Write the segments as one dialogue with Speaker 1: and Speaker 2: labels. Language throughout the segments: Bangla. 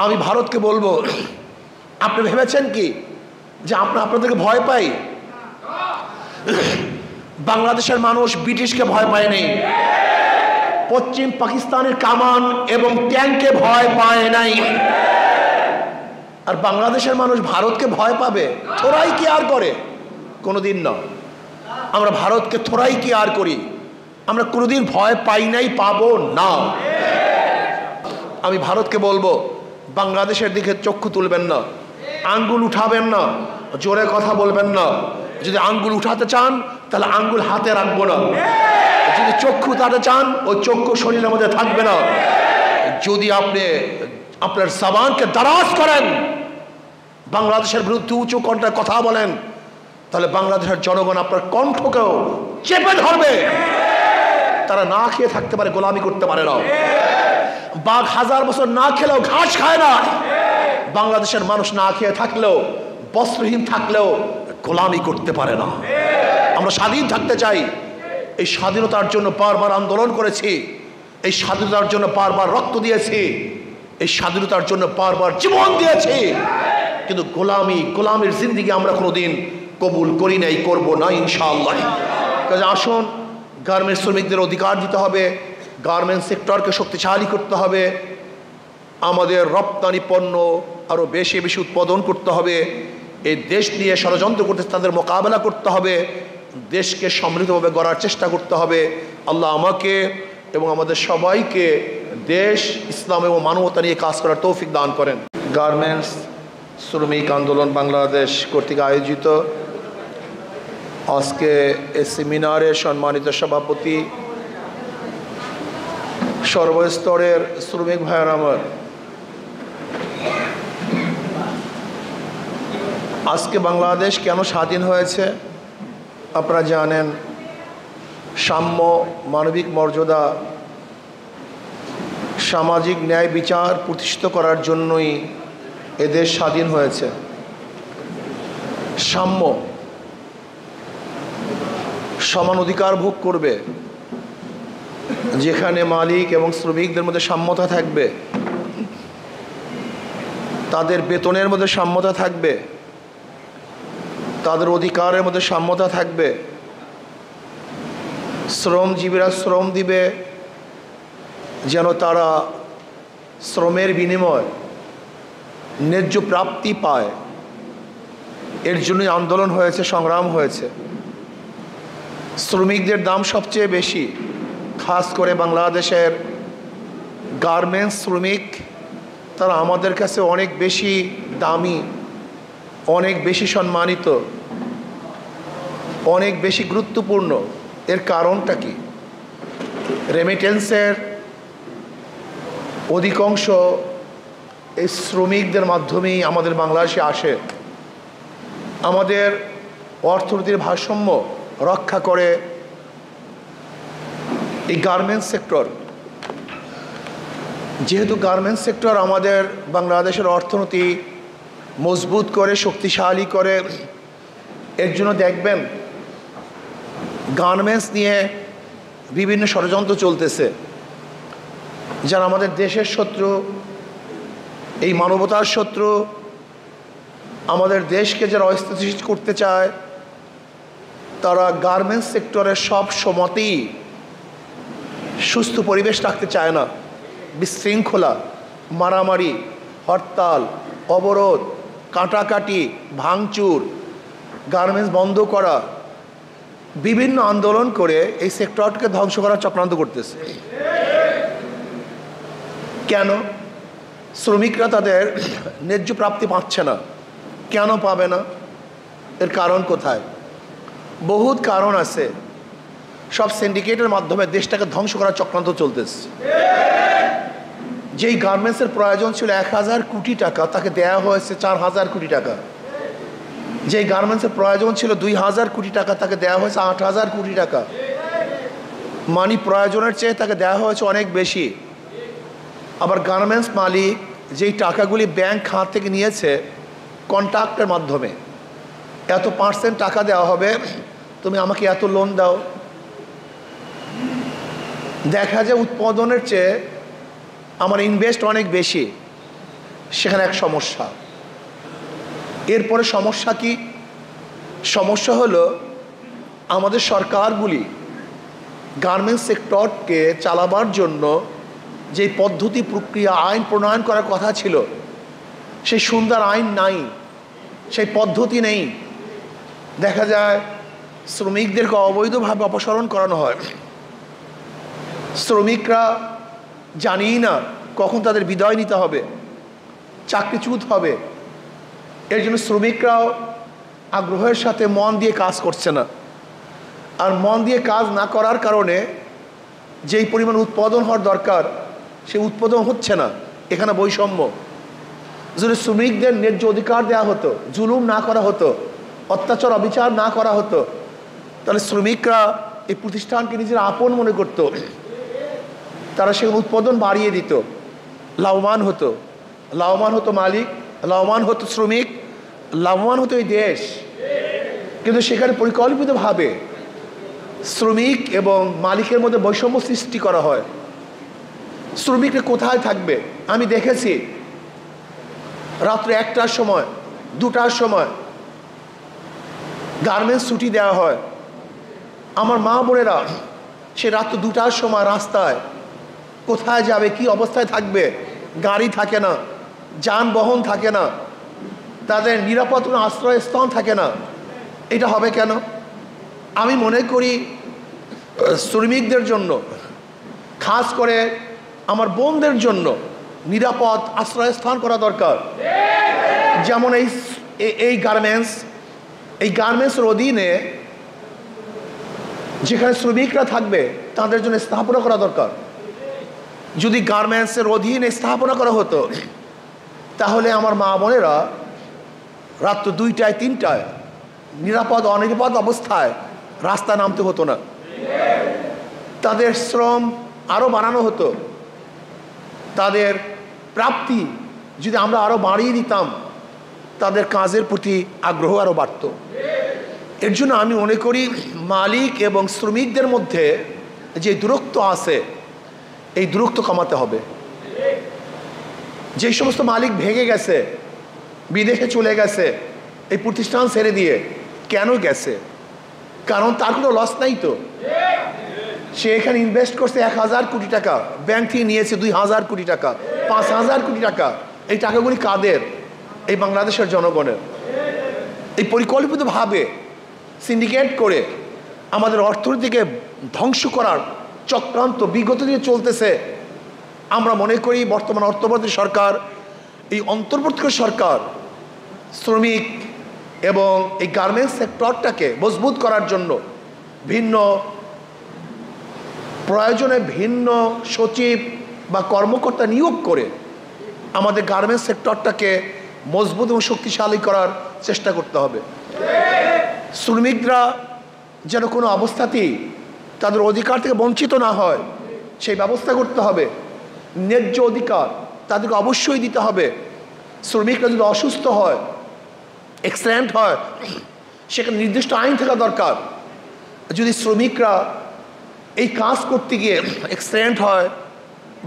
Speaker 1: আমি ভারতকে বলবো, আপনি ভেবেছেন কি যে আমরা আপনাদেরকে ভয় পাই? বাংলাদেশের মানুষ ব্রিটিশকে ভয় পায় নাই, পশ্চিম পাকিস্তানের কামান এবং ট্যাঙ্কে ভয় পায় নাই। আর বাংলাদেশের মানুষ ভারতকে ভয় পাবে? থোড়াই কি আর করে? কোনোদিন না। আমরা ভারতকে থোড়াই কি আর করি? আমরা কোনোদিন ভয় পাই নাই, পাবো না। আমি ভারতকে বলবো, বাংলাদেশের দিকে চক্ষু তুলবেন না, আঙ্গুল উঠাবেন না, জোরে কথা বলবেন না। যদি আঙ্গুল উঠাতে চান তাহলে আঙ্গুল হাতে রাখবো না। যদি চক্ষু উঠাতে চান ওই চক্ষু শরীরের মধ্যে থাকবে না। যদি আপনি আপনার জবানকে দারাজ করেন, বাংলাদেশের বিরুদ্ধে উঁচু কণ্ঠে কথা বলেন, তাহলে বাংলাদেশের জনগণ আপনার কণ্ঠকেও চেপে ধরবে। তারা না খেয়ে থাকতে পারে, গোলামি করতে পারে না। বাঘ 1000 বছর না খেলেও ঘাস খায় না। বাংলাদেশের মানুষ না খেয়ে থাকলেও, বস্ত্রহীন থাকলেও গোলামি করতে পারে না। আমরা স্বাধীন থাকতে চাই। এই স্বাধীনতার জন্য বারবার আন্দোলন করেছি, এই স্বাধীনতার জন্য বারবার রক্ত দিয়েছি, এই স্বাধীনতার জন্য বারবার জীবন দিয়েছি। কিন্তু গোলামির জিন্দিগি আমরা কোনোদিন কবুল করি নাই, করবো না ইনশাআল্লাহ। কাজে আসুন, গার্মেন্টস শ্রমিকদের অধিকার দিতে হবে, গার্মেন্টস সেক্টরকে শক্তিশালী করতে হবে, আমাদের রপ্তানি পণ্য আরও বেশি বেশি উৎপাদন করতে হবে। এই দেশ নিয়ে ষড়যন্ত্র করতে তাদের মোকাবেলা করতে হবে, দেশকে সমৃদ্ধভাবে গড়ার চেষ্টা করতে হবে। আল্লাহ আমাকে এবং আমাদের সবাইকে দেশ, ইসলাম এবং মানবতা নিয়ে কাজ করার তৌফিক দান করেন। গার্মেন্টস শ্রমিক আন্দোলন বাংলাদেশ কর্তৃক আয়োজিত আজকে এই সেমিনারের সম্মানিত সভাপতি, সর্বস্তরের শ্রমিক ভাইয়ের আমার, আজকে বাংলাদেশ কেন স্বাধীন হয়েছে আপনারা জানেন। সাম্য, মানবিক মর্যাদা, সামাজিক ন্যায় বিচার প্রতিষ্ঠিত করার জন্যই এদেশ স্বাধীন হয়েছে। সাম্য, সমান অধিকার ভোগ করবে, যেখানে মালিক এবং শ্রমিকদের মধ্যে সাম্যতা থাকবে, তাদের বেতনের মধ্যে সাম্যতা থাকবে, তাদের অধিকারের মধ্যে সাম্যতা থাকবে, শ্রমজীবীরা শ্রম দিবে যেন তারা শ্রমের বিনিময় ন্যায্য প্রাপ্তি পায়। এর জন্যই আন্দোলন হয়েছে, সংগ্রাম হয়েছে। শ্রমিকদের দাম সবচেয়ে বেশি, খাস করে বাংলাদেশের গার্মেন্টস শ্রমিক, তারা আমাদের কাছে অনেক বেশি দামি, অনেক বেশি সম্মানিত, অনেক বেশি গুরুত্বপূর্ণ। এর কারণটা কি? রেমিটেন্সের অধিকাংশ এই শ্রমিকদের মাধ্যমেই আমাদের বাংলাদেশে আসে। আমাদের অর্থনীতির ভারসাম্য রক্ষা করে এই গার্মেন্টস সেক্টর। যেহেতু গার্মেন্টস সেক্টর আমাদের বাংলাদেশের অর্থনীতি মজবুত করে, শক্তিশালী করে, এর জন্য দেখবেন গার্মেন্টস নিয়ে বিভিন্ন ষড়যন্ত্র চলতেছে। যারা আমাদের দেশের শত্রু, এই মানবতার শত্রু, আমাদের দেশকে যারা অস্থিতিশীল করতে চায়, তারা গার্মেন্টস সেক্টরের সব সময়তেই সুস্থ পরিবেশ রাখতে চায় না। বিশৃঙ্খলা, মারামারি, হরতাল, অবরোধ, কাটাকাটি, ভাঙচুর, গার্মেন্টস বন্ধ করা, বিভিন্ন আন্দোলন করে এই সেক্টরকে ধ্বংস করার চক্রান্ত করতেছে। কেন? শ্রমিকরা তাদের ন্যায্য প্রাপ্তি পাচ্ছে না। কেন পাবে না? এর কারণ কোথায়? বহুত কারণ আছে। সব সিন্ডিকেটের মাধ্যমে দেশটাকে ধ্বংস করার চক্রান্ত চলতেছে। যেই গার্মেন্টসের প্রয়োজন ছিল 1000 কোটি টাকা, তাকে দেয়া হয়েছে 4000 কোটি টাকা। যেই গার্মেন্টসের প্রয়োজন ছিল 2000 কোটি টাকা, তাকে দেওয়া হয়েছে 8000 কোটি টাকা। মানি প্রয়োজনের চেয়ে তাকে দেওয়া হয়েছে অনেক বেশি। আবার গার্মেন্টস মালিক যেই টাকাগুলি ব্যাংক খাত থেকে নিয়েছে কন্ট্রাক্টের মাধ্যমে, এত % টাকা দেওয়া হবে, তুমি আমাকে এত লোন দাও। দেখা যায় উৎপাদনের চেয়ে আমার ইনভেস্ট অনেক বেশি। সেখানে এক সমস্যা। এরপরে সমস্যা কি? সমস্যা হলো আমাদের সরকারগুলি গার্মেন্টস সেক্টরকে চালাবার জন্য যে পদ্ধতি প্রক্রিয়া আইন প্রণয়ন করার কথা ছিল, সেই সুন্দর আইন নাই, সেই পদ্ধতি নেই। দেখা যায় শ্রমিকদেরকে অবৈধভাবে অপসারণ করানো হয়। শ্রমিকরা জানিই না কখন তাদের বিদায় নিতে হবে, চাকরিচ্যুত হবে। এর জন্য শ্রমিকরাও আগ্রহের সাথে মন দিয়ে কাজ করছে না। আর মন দিয়ে কাজ না করার কারণে যেই পরিমাণ উৎপাদন হওয়ার দরকার সেই উৎপাদন হচ্ছে না। এখানে বৈষম্য। যদি শ্রমিকদের ন্যায্য অধিকার দেওয়া হতো, জুলুম না করা হতো, অত্যাচার অবিচার না করা হতো, তাহলে শ্রমিকরা এই প্রতিষ্ঠানকে নিজের আপন মনে করত। তারা সেখানে উৎপাদন বাড়িয়ে দিত, লাভবান হতো। লাভবান হতো মালিক, লাভবান হতো শ্রমিক, লাভবান হতো এই দেশ। কিন্তু সেখানে পরিকল্পিতভাবে শ্রমিক এবং মালিকের মধ্যে বৈষম্য সৃষ্টি করা হয়। শ্রমিকরা কোথায় থাকবে? আমি দেখেছি রাত্রে 1টার সময়, 2টার সময় গার্মেন্টস ছুটি দেওয়া হয়। আমার মা বোনেরা সে রাত্র 2টার সময় রাস্তায় কোথায় যাবে, কি অবস্থায় থাকবে? গাড়ি থাকে না, যানবাহন থাকে না, তাদের নিরাপদ কোনো আশ্রয়স্থান থাকে না। এটা হবে কেন? আমি মনে করি শ্রমিকদের জন্য, খাস করে আমার বোনদের জন্য নিরাপদ আশ্রয়স্থান করা দরকার। যেমন এই গার্মেন্টসের অধীনে যেখানে শ্রমিকরা থাকবে তাদের জন্য স্থাপনা করা দরকার। যদি গার্মেন্টসের অধীনে স্থাপনা করা হতো তাহলে আমার মা বোনেরা রাত্র 2টায় 3টায় নিরাপদ অনিরাপদ অবস্থায় রাস্তায় নামতে হতো না। তাদের শ্রম আরও বাড়ানো হতো। তাদের প্রাপ্তি যদি আমরা আরও বাড়িয়ে দিতাম, তাদের কাজের প্রতি আগ্রহ আরও বাড়ত। এর জন্য আমি মনে করি মালিক এবং শ্রমিকদের মধ্যে যে দূরত্ব আছে, এই দূরত্ব কমাতে হবে। যে সমস্ত মালিক ভেঙে গেছে, বিদেশে চলে গেছে এই প্রতিষ্ঠান ছেড়ে দিয়ে, কেন গেছে? কারণ তার কোনো লস নাই তো। সে এখানে ইনভেস্ট করছে 1000 কোটি টাকা, ব্যাংক থেকে নিয়েছে 2000 কোটি টাকা, 5000 কোটি টাকা। এই টাকাগুলি কাদের? এই বাংলাদেশের জনগণের। এই পরিকল্পিতভাবে সিন্ডিকেট করে আমাদের অর্থনীতিকে ধ্বংস করার চক্রান্ত বিগত দিনে চলতেছে। আমরা মনে করি বর্তমান অর্থমন্ত্রী সরকার, এই অন্তর্বর্তী সরকার শ্রমিক এবং এই গার্মেন্টস সেক্টরটাকে মজবুত করার জন্য প্রয়োজনে ভিন্ন সচিব বা কর্মকর্তা নিয়োগ করে আমাদের গার্মেন্টস সেক্টরটাকে মজবুত এবং শক্তিশালী করার চেষ্টা করতে হবে। শ্রমিকরা যেন কোনো অবস্থাতেই তাদের অধিকার থেকে বঞ্চিত না হয় সেই ব্যবস্থা করতে হবে। ন্যায্য অধিকার তাদেরকে অবশ্যই দিতে হবে। শ্রমিকরা যদি অসুস্থ হয়, অ্যাক্সিডেন্ট হয়, সেখানে নির্দিষ্ট আইন থাকা দরকার। যদি শ্রমিকরা এই কাজ করতে গিয়ে অ্যাক্সিডেন্ট হয়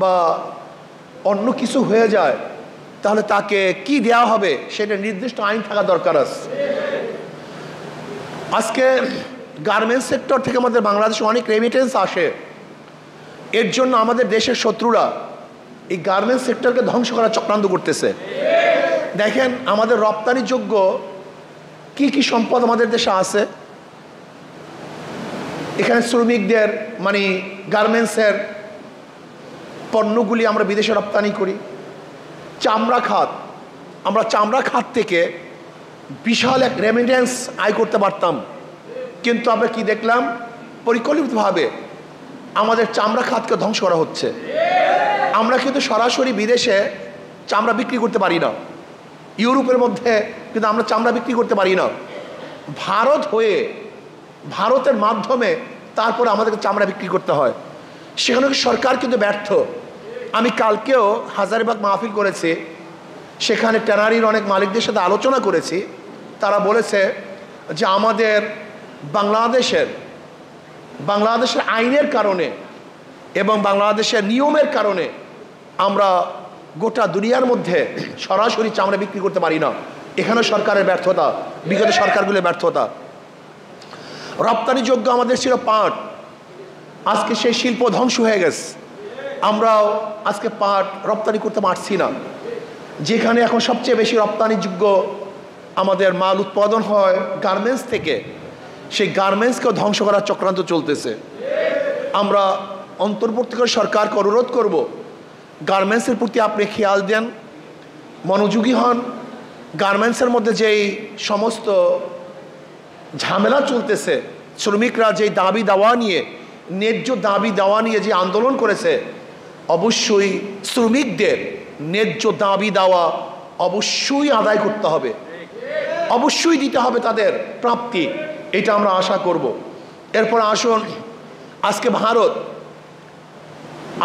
Speaker 1: বা অন্য কিছু হয়ে যায়, তাহলে তাকে কি দেওয়া হবে সেটা নির্দিষ্ট আইন থাকা দরকার আছে। আজকে গার্মেন্টস সেক্টর থেকে আমাদের বাংলাদেশে অনেক রেমিটেন্স আসে। এর জন্য আমাদের দেশের শত্রুরা এই গার্মেন্টস সেক্টরকে ধ্বংস করার চক্রান্ত করতেছে। দেখেন আমাদের রপ্তানিযোগ্য কি কি সম্পদ আমাদের দেশে আছে। এখানে শ্রমিকদের মানে গার্মেন্টসের পণ্যগুলি আমরা বিদেশে রপ্তানি করি। চামড়া খাত, আমরা চামড়া খাত থেকে বিশাল এক রেমিটেন্স আয় করতে পারতাম, কিন্তু আমরা কি দেখলাম? পরিকল্পিতভাবে আমাদের চামড়া খাতকে ধ্বংস করা হচ্ছে। আমরা কিন্তু সরাসরি বিদেশে চামড়া বিক্রি করতে পারি না। ইউরোপের মধ্যে কিন্তু আমরা চামড়া বিক্রি করতে পারি না। ভারত হয়ে, ভারতের মাধ্যমে তারপরে আমাদেরকে চামড়া বিক্রি করতে হয়। সেখানে সরকার কিন্তু ব্যর্থ। আমি কালকেও হাজারীবাগ মাহফিল করেছি, সেখানে ট্যানারির অনেক মালিকদের সাথে আলোচনা করেছি। তারা বলেছে যে আমাদের বাংলাদেশের আইনের কারণে এবং বাংলাদেশের নিয়মের কারণে আমরা গোটা দুনিয়ার মধ্যে সরাসরি চামড়া বিক্রি করতে পারি না। এখানে সরকারের ব্যর্থতা, বিগত সরকারগুলোর ব্যর্থতা। রপ্তানিযোগ্য আমাদের ছিল পাট, আজকে সেই শিল্প ধ্বংস হয়ে গেছে। আমরাও আজকে পাট রপ্তানি করতে পারছি না। যেখানে এখন সবচেয়ে বেশি রপ্তানিযোগ্য আমাদের মাল উৎপাদন হয় গার্মেন্টস থেকে, সেই গার্মেন্টসকেও ধ্বংস করার চক্রান্ত চলতেছে। আমরা অন্তর্বর্তীকালীন সরকারকে অনুরোধ করব, গার্মেন্টসের প্রতি আপনি খেয়াল দেন, মনোযোগী হন। গার্মেন্টসের মধ্যে যেই সমস্ত ঝামেলা চলতেছে, শ্রমিকরা যেই দাবি দাওয়া নিয়ে, ন্যায্য দাবি দাওয়া নিয়ে যে আন্দোলন করেছে, অবশ্যই শ্রমিকদের ন্যায্য দাবি দাওয়া অবশ্যই আদায় করতে হবে, অবশ্যই দিতে হবে তাদের প্রাপ্তি, এটা আমরা আশা করব। এরপর আসুন, আজকে ভারত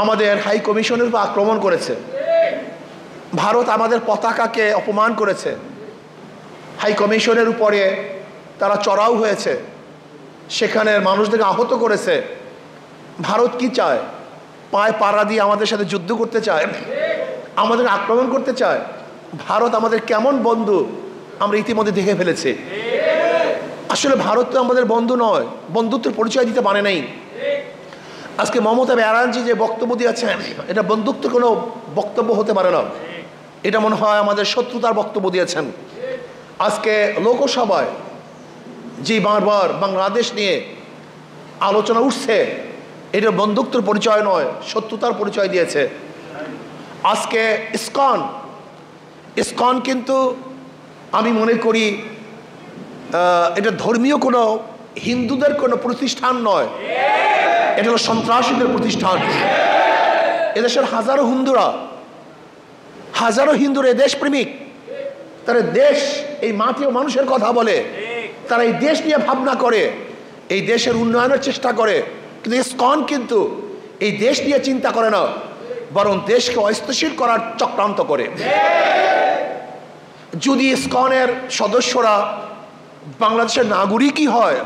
Speaker 1: আমাদের হাই কমিশনের উপর আক্রমণ করেছে, ভারত আমাদের পতাকাকে অপমান করেছে, হাই কমিশনের উপরে তারা চড়াও হয়েছে, সেখানের মানুষদেরকে আহত করেছে। ভারত কি চায়? পায়ে পাড়া দিয়ে আমাদের সাথে যুদ্ধ করতে চায়, আমাদের আক্রমণ করতে চায়। ভারত আমাদের কেমন বন্ধু আমরা ইতিমধ্যে দেখে ফেলেছি। আসলে ভারত তো আমাদের বন্ধু নয়, বন্ধুত্বের পরিচয় দিতে পারে নাই। আজকে মমতা ব্যানার্জি যে বক্তব্য দিয়েছেন, এটা বন্ধুত্বের কোনো বক্তব্য হতে পারে না, এটা মনে হয় আমাদের শত্রুতার বক্তব্য দিয়েছেন। আজকে লোকসভায় যে বারবার বাংলাদেশ নিয়ে আলোচনা উঠছে, এটা বন্ধুত্বের পরিচয় নয়, শত্রুতার পরিচয় দিয়েছে। আজকে ইসকন কিন্তু আমি মনে করি এটা ধর্মীয় কোনো হিন্দুদের কোনো প্রতিষ্ঠান নয়, এটা হলো সন্ত্রাসীদের প্রতিষ্ঠান। এদেশের হাজারো হিন্দুরা দেশপ্রেমিক, তারা দেশ, এই মাটি ও মানুষের কথা বলে, তারা এই দেশ নিয়ে ভাবনা করে, এই দেশের উন্নয়নের চেষ্টা করে। কিন্তু ইসকন কিন্তু এই দেশ নিয়ে চিন্তা করে না, বরং দেশকে অস্থিতিশীল করার চক্রান্ত করে। যদি ইসকনের সদস্যরা বাংলাদেশের নাগরিকই হয়,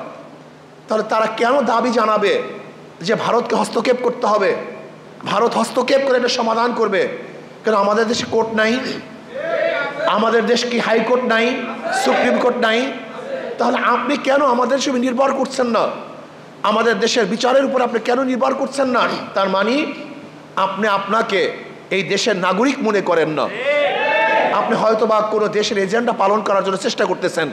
Speaker 1: তাহলে তারা কেন দাবি জানাবে যে ভারতকে হস্তক্ষেপ করতে হবে? ভারত হস্তক্ষেপ করে এটা সমাধান করবে কেন? আমাদের দেশে কোর্ট নাই, আমাদের দেশ কি হাইকোর্ট নাই, সুপ্রিম কোর্ট নাই? তাহলে আপনি কেন আমাদের দেশে নির্ভর করছেন না? আমাদের দেশের বিচারের উপর আপনি কেন নির্ভর করছেন না? তার মানে আপনি আপনাকে এই দেশের নাগরিক মনে করেন না। আপনি হয়তো বা কোনো দেশের এজেন্ডা পালন করার জন্য চেষ্টা করতেছেন,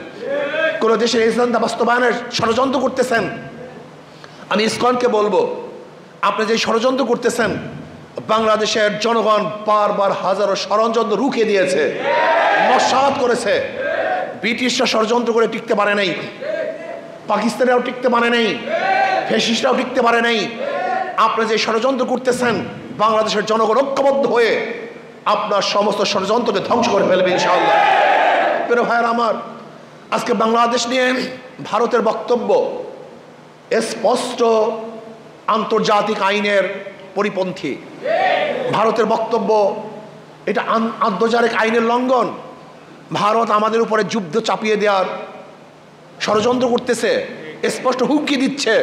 Speaker 1: কোনো দেশের এজেন্ডা বাস্তবায়নের ষড়যন্ত্র করতেছেন। আমি ইসকনকে বলবো, আপনি যে ষড়যন্ত্র করতেছেন, বাংলাদেশের জনগণ বারবার হাজারো ষড়যন্ত্র রুখে দিয়েছে, নস্যাৎ করেছে। ব্রিটিশরা ষড়যন্ত্র করে টিকতে পারে নাই, পাকিস্তানেও টিকতে পারে নাই, ফ্যাসিস্টরাও টিকতে পারে নাই। আপনি যে ষড়যন্ত্র করতেছেন, বাংলাদেশের জনগণ ঐক্যবদ্ধ হয়ে আপনার সমস্ত ষড়যন্ত্রকে ধ্বংস করে ফেলবে ইনশাআল্লাহ। প্রিয় ভাইয়েরা আমার, আজকে বাংলাদেশ নিয়ে ভারতের বক্তব্য স্পষ্ট আন্তর্জাতিক আইনের পরিপন্থী। ভারতের বক্তব্য এটা আন্তর্জাতিক আইনের লঙ্ঘন। ভারত আমাদের উপরে যুদ্ধ চাপিয়ে দেওয়ার ষড়যন্ত্র করতেছে, স্পষ্ট হুমকি দিচ্ছে।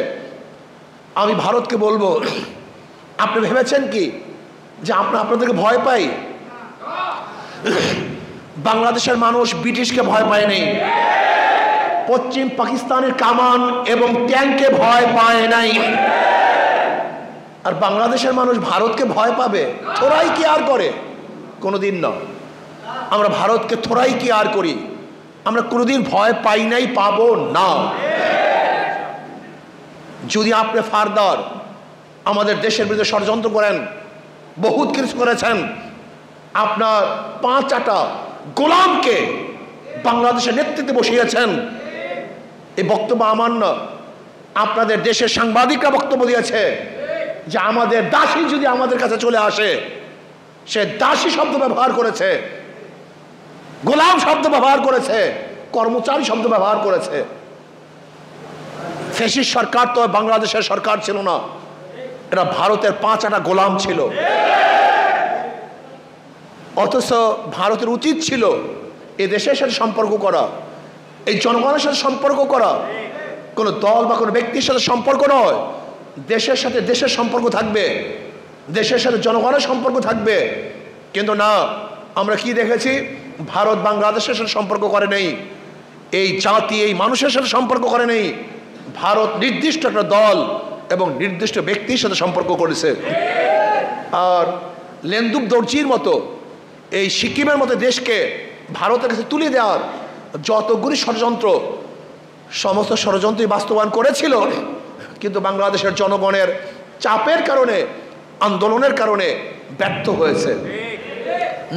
Speaker 1: আমি ভারতকে বলবো, আপনি ভেবেছেন কি যে আমরা আপনাদেরকে ভয় পাই? বাংলাদেশের মানুষ ব্রিটিশকে ভয় পায় নাই, পশ্চিম পাকিস্তানের কামান এবং ট্যাঙ্কে ভয় পায় নাই। আর বাংলাদেশের মানুষ ভারতকে ভয় পাবে? থোড়াই কি আর করে? কোনোদিন না। আমরা ভারতকে থোড়াই কি আর করি? আমরা কোনোদিন ভয় পাই নাই, পাবো না। যদি আপনি ফার্দার আমাদের দেশের বিরুদ্ধে ষড়যন্ত্র করেন, বহুত কিছু করেছেন, আপনার 5টা গোলামকে বাংলাদেশের নেতৃত্বে বসিয়েছেন, এই বক্তব্য আমার না, আপনাদের দেশের সাংবাদিকরা বক্তব্য দিয়েছে যে আমাদের দাসী যদি আমাদের কাছে চলে আসে, সে দাসী শব্দ ব্যবহার করেছে, গোলাম শব্দ ব্যবহার করেছে, কর্মচারী শব্দ ব্যবহার করেছে। ফ্যাসিস্ট সরকার তো বাংলাদেশের সরকার ছিল না, এটা ভারতের 5টা গোলাম ছিল। অথচ ভারতের উচিত ছিল এই দেশের সাথে সম্পর্ক করা, এই জনগণের সাথে সম্পর্ক করা, কোনো দল বা কোনো ব্যক্তির সাথে সম্পর্ক নয়। দেশের সাথে দেশের সম্পর্ক থাকবে, দেশের সাথে জনগণের সম্পর্ক থাকবে। কিন্তু না, আমরা কি দেখেছি? ভারত বাংলাদেশের সাথে সম্পর্ক করে নেই, এই জাতি এই মানুষের সাথে সম্পর্ক করে নেই। ভারত নির্দিষ্ট একটা দল এবং নির্দিষ্ট ব্যক্তির সাথে সম্পর্ক করেছে। আর লেন্দুব দর্জির মতো এই সিকিমের মতো দেশকে ভারতের কাছে তুলে দেওয়ার যতগুলি ষড়যন্ত্র, সমস্ত ষড়যন্ত্রই বাস্তবায়ন করেছিল, কিন্তু বাংলাদেশের জনগণের চাপের কারণে, আন্দোলনের কারণে ব্যর্থ হয়েছে।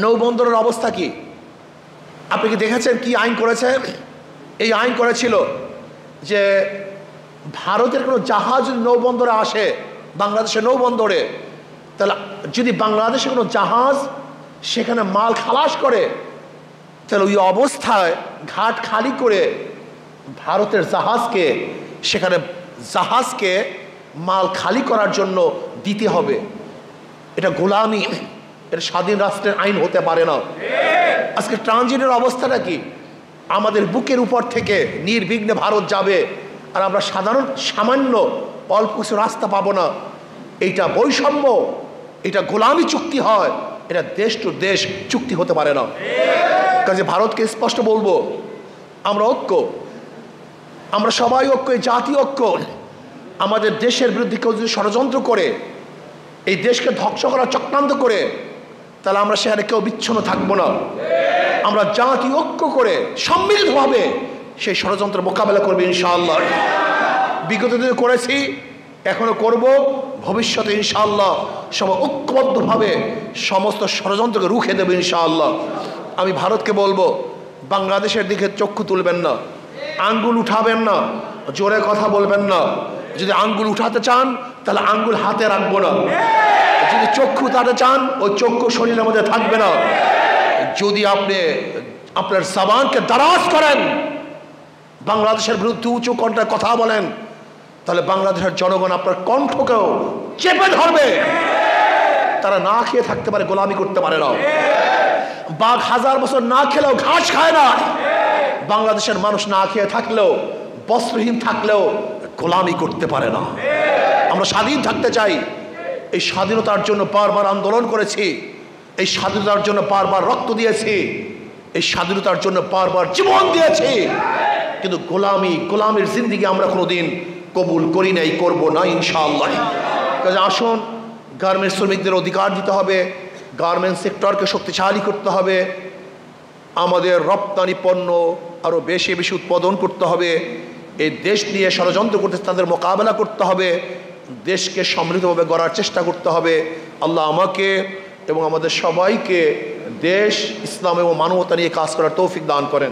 Speaker 1: নৌবন্দরের অবস্থা কি আপনি কি দেখেছেন? কি আইন করেছে? এই আইন করেছিল যে ভারতের কোনো জাহাজ যদি নৌবন্দরে আসে, বাংলাদেশের নৌবন্দরে, তাহলে যদি বাংলাদেশের কোনো জাহাজ সেখানে মাল খালাস করে, তাহলে ওই অবস্থায় ঘাট খালি করে ভারতের জাহাজকে, সেখানে জাহাজকে মাল খালি করার জন্য দিতে হবে। এটা গোলামি, এটা স্বাধীন রাষ্ট্রের আইন হতে পারে না। আজকে ট্রানজিটের অবস্থাটা কি? আমাদের বুকের উপর থেকে নির্বিঘ্নে ভারত যাবে, আর আমরা সামান্য অল্প কিছু রাস্তা পাবো না। এইটা বৈষম্য, এটা গোলামি চুক্তি হয়, এটা দেশ টু দেশ চুক্তি হতে পারে না। কাজে ভারতকে স্পষ্ট বলবো, আমরা ঐক্য, আমরা সবাই ঐক্য, জাতীয় ঐক্য। আমাদের দেশের বিরুদ্ধে কেউ যদি ষড়যন্ত্র করে, এই দেশকে ধ্বংস করার চক্রান্ত করে, তাহলে আমরা সেখানে কেউ বিচ্ছিন্ন থাকবো না। আমরা জাতীয় ঐক্য করে সম্মিলিতভাবে সেই ষড়যন্ত্রের মোকাবেলা করবে ইনশাআল্লাহ। বিগত দিনে করেছি, এখনো করব, ভবিষ্যতে ইনশাআল্লাহ সবাই ঐক্যবদ্ধভাবে সমস্ত ষড়যন্ত্রকে রুখে দেবে ইনশাআল্লাহ। আমি ভারতকে বলবো, বাংলাদেশের দিকে চক্ষু তুলবেন না, আঙ্গুল উঠাবেন না, জোরে কথা বলবেন না। যদি আঙ্গুল উঠাতে চান তাহলে আঙ্গুল হাতে রাখবো না। যদি চক্ষু উঠাতে চান, ওই চক্ষু শরীরের মধ্যে থাকবে না। যদি আপনি আপনার জবানকে দারাজ করেন, বাংলাদেশের বিরুদ্ধে উঁচু কণ্ঠে কথা বলেন, তাহলে বাংলাদেশের জনগণ আপনার কণ্ঠকেও চেপে ধরবে। তারা না খেয়ে থাকতে পারে, গোলামি করতে পারে না। বাঘ 1000 বছর না খেলেও ঘাস খায় না। বাংলাদেশের মানুষ না খেয়ে থাকলেও, বস্ত্রহীন থাকলেও গোলামি করতে পারে না। আমরা স্বাধীন থাকতে চাই। এই স্বাধীনতার জন্য বারবার আন্দোলন করেছি, এই স্বাধীনতার জন্য বারবার রক্ত দিয়েছি, এই স্বাধীনতার জন্য বারবার জীবন দিয়েছি। কিন্তু গোলামির জিন্দেগি আমরা কোনোদিন কবুল করি নাই, করবো না ইনশাআল্লাহ। কাজে আসুন, গার্মেন্টস শ্রমিকদের অধিকার দিতে হবে, গার্মেন্টস সেক্টরকে শক্তিশালী করতে হবে, আমাদের রপ্তানি পণ্য আরও বেশি বেশি উৎপাদন করতে হবে। এই দেশ নিয়ে ষড়যন্ত্র করতে তাদের মোকাবেলা করতে হবে, দেশকে সমৃদ্ধভাবে গড়ার চেষ্টা করতে হবে। আল্লাহ আমাকে এবং আমাদের সবাইকে দেশ, ইসলাম এবং মানবতা নিয়ে কাজ করার তৌফিক দান করেন।